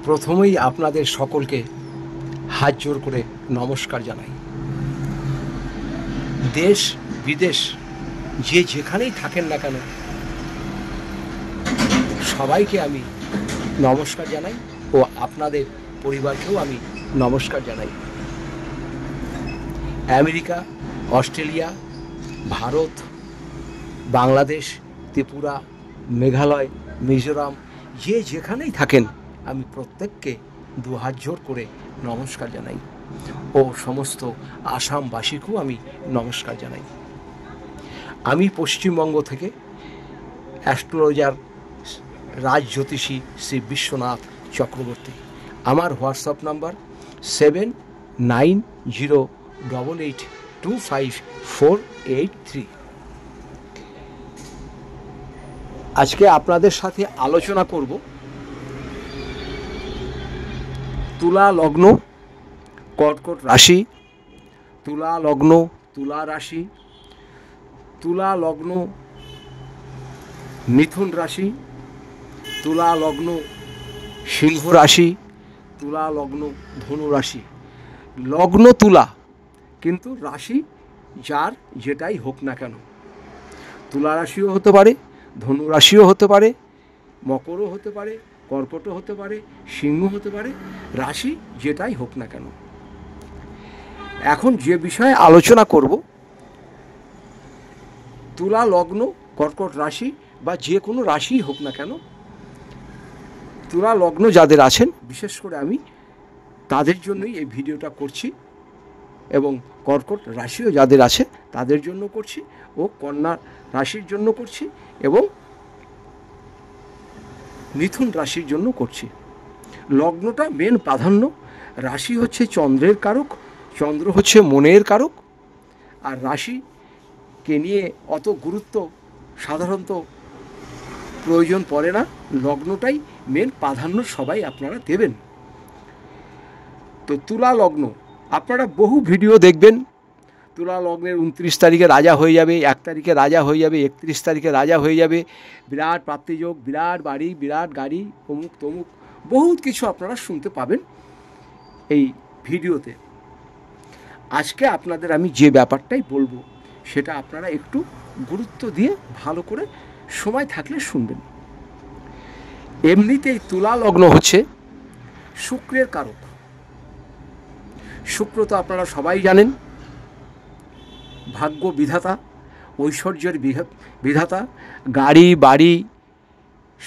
প্রথমেই আপনাদের সকলকে হাত জোর করে নমস্কার জানাই। দেশ বিদেশ যে যেখানেই থাকেন না কেন সবাইকে আমি নমস্কার জানাই ও আপনাদের পরিবারকেও আমি নমস্কার জানাই। আমেরিকা, অস্ট্রেলিয়া, ভারত, বাংলাদেশ, ত্রিপুরা, মেঘালয়, মিজোরাম যে যেখানেই থাকেন আমি প্রত্যেককে দু হাত জোর করে নমস্কার জানাই ও সমস্ত আসামবাসীকেও আমি নমস্কার জানাই। আমি পশ্চিমবঙ্গ থেকে অ্যাস্ট্রোলজার রাজ জ্যোতিষী শ্রী বিশ্বনাথ চক্রবর্তী। আমার হোয়াটসঅ্যাপ নাম্বার 7908825483। আজকে আপনাদের সাথে আলোচনা করব তুলা লগ্ন, কর্কট রাশি, তুলা লগ্ন, তুলা রাশি, তুলা লগ্ন, মিথুন রাশি, তুলা লগ্ন, সিংহ রাশি, তুলা লগ্ন, ধনু রাশি। লগ্ন তুলা, কিন্তু রাশি যার যেটাই হোক না কেন, তুলা রাশিও হতে পারে, ধনু রাশিও হতে পারে, মকরও হতে পারে, কর্কটও হতে পারে, সিংহ হতে পারে, রাশি যেটাই হোক না কেন। এখন যে বিষয়ে আলোচনা করব, তুলা লগ্ন, কর্কট রাশি বা যে কোনো রাশিই হোক না কেন, তুলা লগ্ন যাদের আছেন বিশেষ করে আমি তাদের জন্যই এই ভিডিওটা করছি, এবং কর্কট রাশিও যাদের আছে তাদের জন্য করছি, ও কন্যা রাশির জন্য করছি, এবং মিথুন রাশির জন্য করছি। লগ্নটা মেন প্রাধান্য, রাশি হচ্ছে চন্দ্রের কারক, চন্দ্র হচ্ছে মনের কারক, আর রাশিকে নিয়ে অত গুরুত্ব সাধারণত প্রয়োজন পড়ে না, লগ্নটাই মেন প্রাধান্য সবাই আপনারা দেবেন। তো তুলা লগ্ন আপনারা বহু ভিডিও দেখবেন, তুলা লগ্নের 29 তারিখে রাজা হয়ে যাবে, 1 তারিখে রাজা হয়ে যাবে, 31 তারিখে রাজা হয়ে যাবে, বিরাট প্রাপ্তিযোগ, বিরাট বাড়ি, বিরাট গাড়ি, অমুক তমুক বহুত কিছু আপনারা শুনতে পাবেন এই ভিডিওতে। আজকে আপনাদের আমি যে ব্যাপারটাই বলবো সেটা আপনারা একটু গুরুত্ব দিয়ে ভালো করে সময় থাকলে শুনবেন। এমনিতেই তুলা লগ্ন হচ্ছে শুক্রের কারক। শুক্র তো আপনারা সবাই জানেন, ভাগ্য বিধাতা, ঐশ্বর্যের বিধাতা, গাড়ি বাড়ি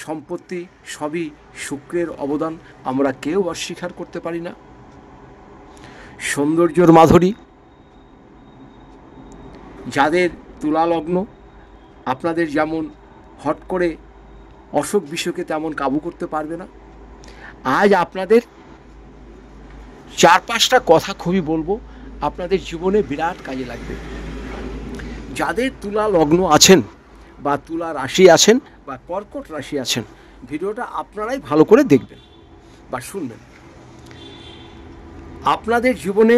সম্পত্তি সবই শুক্রের অবদান, আমরা কেউ অস্বীকার করতে পারি না। সৌন্দর্যর মাধুরী, যাদের তুলা লগ্ন আপনাদের যেমন হট করে অসুখ বিসুখে তেমন কাবু করতে পারবে না। আজ আপনাদের 4-5টা কথা খুবই বলবো, আপনাদের জীবনে বিরাট কাজে লাগবে। যাদের তুলা লগ্ন আছেন বা তুলা রাশি আছেন বা কর্কট রাশি আছেন, ভিডিওটা আপনারাই ভালো করে দেখবেন বা শুনবেন। আপনাদের জীবনে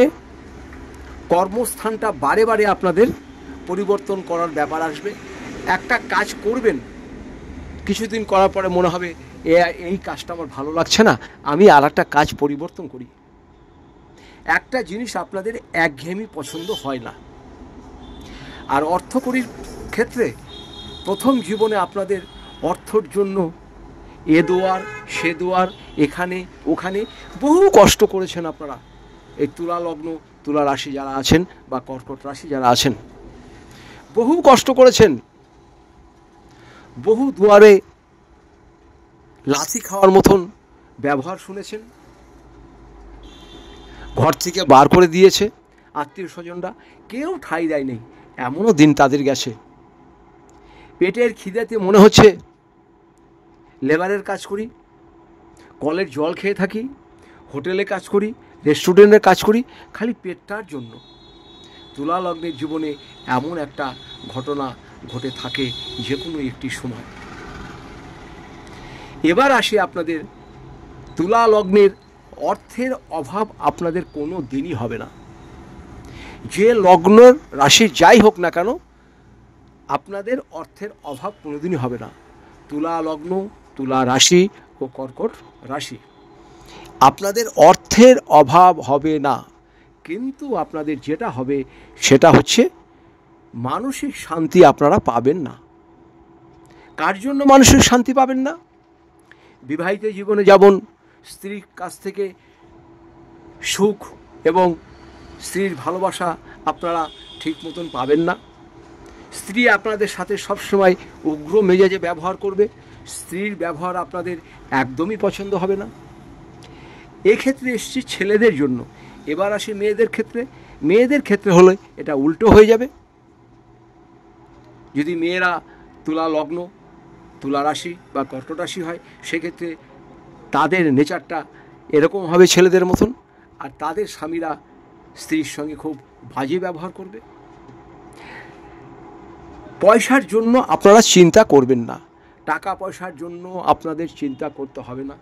কর্মস্থানটা বারে বারে আপনাদের পরিবর্তন করার ব্যাপার আসবে। একটা কাজ করবেন, কিছুদিন করার পরে মনে হবে এই কাজটা আমার ভালো লাগছে না, আমি আর একটা কাজ পরিবর্তন করি। একটা জিনিস আপনাদের একঘেয়েমি পছন্দ হয় না। আর অর্থকরীর ক্ষেত্রে প্রথম জীবনে আপনাদের অর্থর জন্য এ দোয়ার সে দোয়ার, এখানে ওখানে বহু কষ্ট করেছেন আপনারা। এই তুলা লগ্ন, তুলা রাশি যারা আছেন বা কর্কট রাশি যারা আছেন, বহু কষ্ট করেছেন, বহু দুয়ারে লাথি খাওয়ার মতন ব্যবহার শুনেছেন, ঘর থেকে বার করে দিয়েছে আত্মীয় স্বজনরা, কেউ ঠাঁই দেয় নেই, এমনও দিন তাদের গেছে। পেটের খিদেতে মনে হচ্ছে লেবারের কাজ করি, কলের জল খেয়ে থাকি, হোটেলে কাজ করি, রেস্টুরেন্টে কাজ করি, খালি পেটটার জন্য। তুলা লগ্নের জীবনে এমন একটা ঘটনা ঘটে থাকে যে কোনো একটি সময়। এবার আসি আপনাদের তুলা লগ্নের অর্থের অভাব আপনাদের কোনো দিনই হবে না। যে লগ্নের রাশি যাই হোক না কেন, আপনাদের অর্থের অভাব কোনোদিনই হবে না। তুলা লগ্ন, তুলা রাশি ও কর্কট রাশি আপনাদের অর্থের অভাব হবে না, কিন্তু আপনাদের যেটা হবে সেটা হচ্ছে মানসিক শান্তি আপনারা পাবেন না। কার জন্য মানসিক শান্তি পাবেন না? বিবাহিত জীবনে যেমন স্ত্রীর কাছ থেকে সুখ এবং স্ত্রীর ভালোবাসা আপনারা ঠিক মতন পাবেন না। স্ত্রী আপনাদের সাথে সবসময় উগ্র মেজাজে ব্যবহার করবে, স্ত্রীর ব্যবহার আপনাদের একদমই পছন্দ হবে না। এক্ষেত্রে এসছি ছেলেদের জন্য। এবার আসি মেয়েদের ক্ষেত্রে। মেয়েদের ক্ষেত্রে হলে এটা উল্টো হয়ে যাবে। যদি মেয়েরা তুলা লগ্ন, তুলা রাশি বা কর্কট রাশি হয়, সেক্ষেত্রে তাদের নেচারটা এরকম হবে ছেলেদের মতন, আর তাদের স্বামীরা স্ত্রীর সঙ্গে খুব বাজে ব্যবহার করবে। পয়সার জন্য আপনারা চিন্তা করবেন না, টাকা পয়সার জন্য আপনাদের চিন্তা করতে হবে না।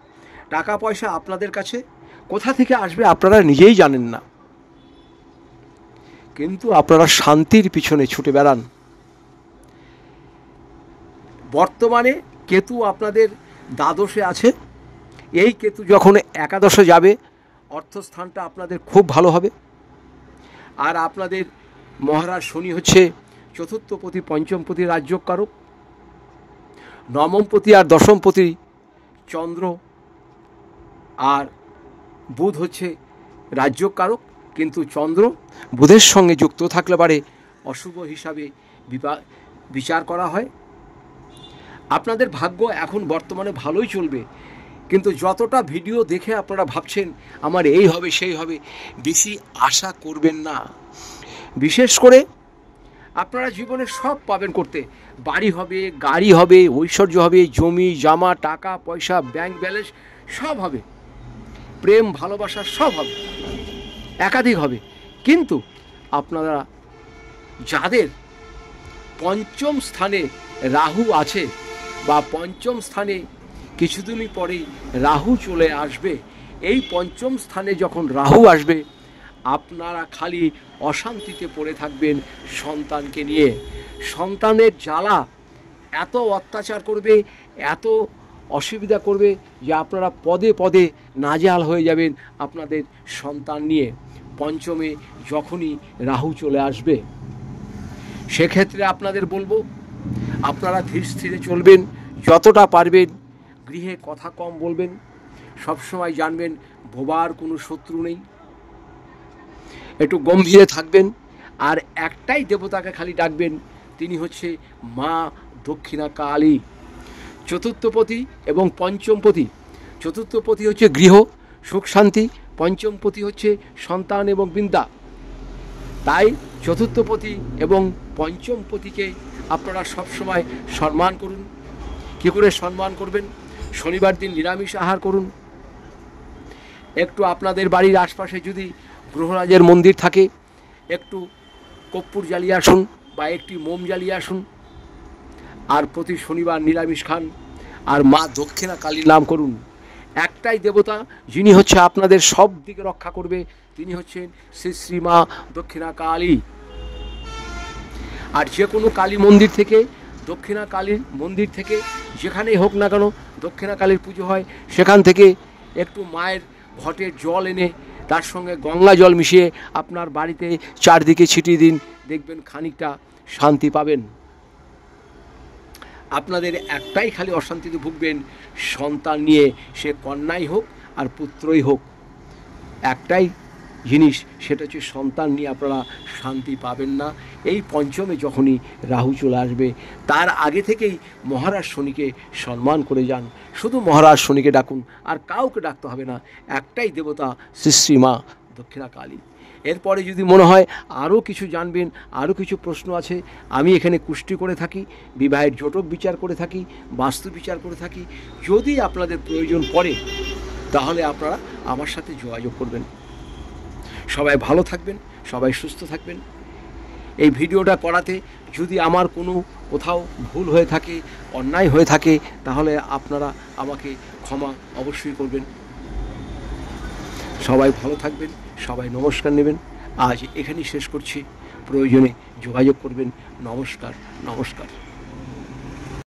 টাকা পয়সা আপনাদের কাছে কোথা থেকে আসবে আপনারা নিজেই জানেন না, কিন্তু আপনারা শান্তির পিছনে ছুটে বেড়ান। বর্তমানে কেতু আপনাদের দ্বাদশে আছে। এই কেতু যখন একাদশে যাবে, অর্থস্থানটা আপনাদের খুব ভালো হবে। আর আপনাদের মহারাজ শনি হচ্ছে চতুর্থপতি, পঞ্চমপতি রাজ্যকারক, নবমপতি আর দশমপতি চন্দ্র, আর বুধ হচ্ছে রাজ্যকারক। কিন্তু চন্দ্র বুধের সঙ্গে যুক্ত থাকলে পারে অশুভ হিসাবে বিচার করা হয়। আপনাদের ভাগ্য এখন বর্তমানে ভালোই চলবে, কিন্তু যতটা ভিডিও দেখে আপনারা ভাবছেন আমার এই হবে সেই হবে, বেশি আশা করবেন না। বিশেষ করে আপনারা জীবনে সব পাবেন করতে, বাড়ি হবে, গাড়ি হবে, ঐশ্বর্য হবে, জমি জামা, টাকা পয়সা, ব্যাংক ব্যালেন্স সব হবে, প্রেম ভালোবাসা সব হবে, একাধিক হবে। কিন্তু আপনারা যাদের পঞ্চম স্থানে রাহু আছে বা পঞ্চম স্থানে কিছুদিনই পরেই রাহু চলে আসবে, এই পঞ্চম স্থানে যখন রাহু আসবে আপনারা খালি অশান্তিতে পড়ে থাকবেন সন্তানকে নিয়ে। সন্তানের জ্বালা এত অত্যাচার করবে, এত অসুবিধা করবে যে আপনারা পদে পদে নাজেহাল হয়ে যাবেন আপনাদের সন্তান নিয়ে, পঞ্চমে যখনই রাহু চলে আসবে। সেক্ষেত্রে আপনাদের বলবো আপনারা ধীর স্থিরে চলবেন, যতটা পারবেন গৃহে কথা কম বলবেন, সবসময় জানবেন বোবার কোনো শত্রু নেই, একটু গম্ভীরে থাকবেন। আর একটাই দেবতাকে খালি ডাকবেন, তিনি হচ্ছে মা দক্ষিণা কালী। চতুর্থপতি এবং পঞ্চমপতি, চতুর্থপতি হচ্ছে গৃহ সুখ শান্তি, পঞ্চমপতি হচ্ছে সন্তান এবং বিদ্যা। তাই চতুর্থপতি এবং পঞ্চমপতিকে আপনারা সবসময় সম্মান করুন। কী করে সম্মান করবেন? শনিবার দিন নিরামিষ আহার করুন। একটু আপনাদের বাড়ির আশপাশে যদি গ্রহরাজের মন্দির থাকে, একটু কর্পূর জ্বালিয়ে আসুন বা একটি মোম জ্বালিয়ে আসুন। আর প্রতি শনিবার নিরামিষ খান, আর মা দক্ষিণা কালীর নাম করুন। একটাই দেবতা যিনি হচ্ছে আপনাদের সব দিকে রক্ষা করবে, তিনি হচ্ছেন শ্রী শ্রী মা দক্ষিণা কালী। আর যে কোনো কালী মন্দির থেকে, দক্ষিণা কালীর মন্দির থেকে যেখানেই হোক না কেন দক্ষিণা কালীর পুজো হয়, সেখান থেকে একটু মায়ের ঘটের জল এনে তার সঙ্গে গঙ্গা জল মিশিয়ে আপনার বাড়িতে চারদিকে ছিটিয়ে দিন, দেখবেন খানিকটা শান্তি পাবেন। আপনাদের একটাই খালি অশান্তিতে ভুগবেন সন্তান নিয়ে, সে কন্যাই হোক আর পুত্রই হোক, একটাই জিনিস, সেটা হচ্ছে সন্তান নিয়ে আপনারা শান্তি পাবেন না। এই পঞ্চমে যখনই রাহু চলে আসবে, তার আগে থেকেই মহারাজ শনিকে সম্মান করে যান। শুধু মহারাজ শনিকে ডাকুন, আর কাউকে ডাকতে হবে না, একটাই দেবতা শ্রী শ্রী মা দক্ষিণা কালী। এরপরে যদি মনে হয় আরও কিছু জানবেন, আরও কিছু প্রশ্ন আছে, আমি এখানে কুষ্টি করে থাকি, বিবাহের জটক বিচার করে থাকি, বাস্তু বিচার করে থাকি। যদি আপনাদের প্রয়োজন পড়ে তাহলে আপনারা আমার সাথে যোগাযোগ করবেন। সবাই ভালো থাকবেন, সবাই সুস্থ থাকবেন। এই ভিডিওটা করাতে যদি আমার কোনো কোথাও ভুল হয়ে থাকে, অন্যায় হয়ে থাকে, তাহলে আপনারা আমাকে ক্ষমা অবশ্যই করবেন। সবাই ভালো থাকবেন, সবাই নমস্কার নেবেন। আজ এখানেই শেষ করছি, প্রয়োজনে যোগাযোগ করবেন। নমস্কার, নমস্কার।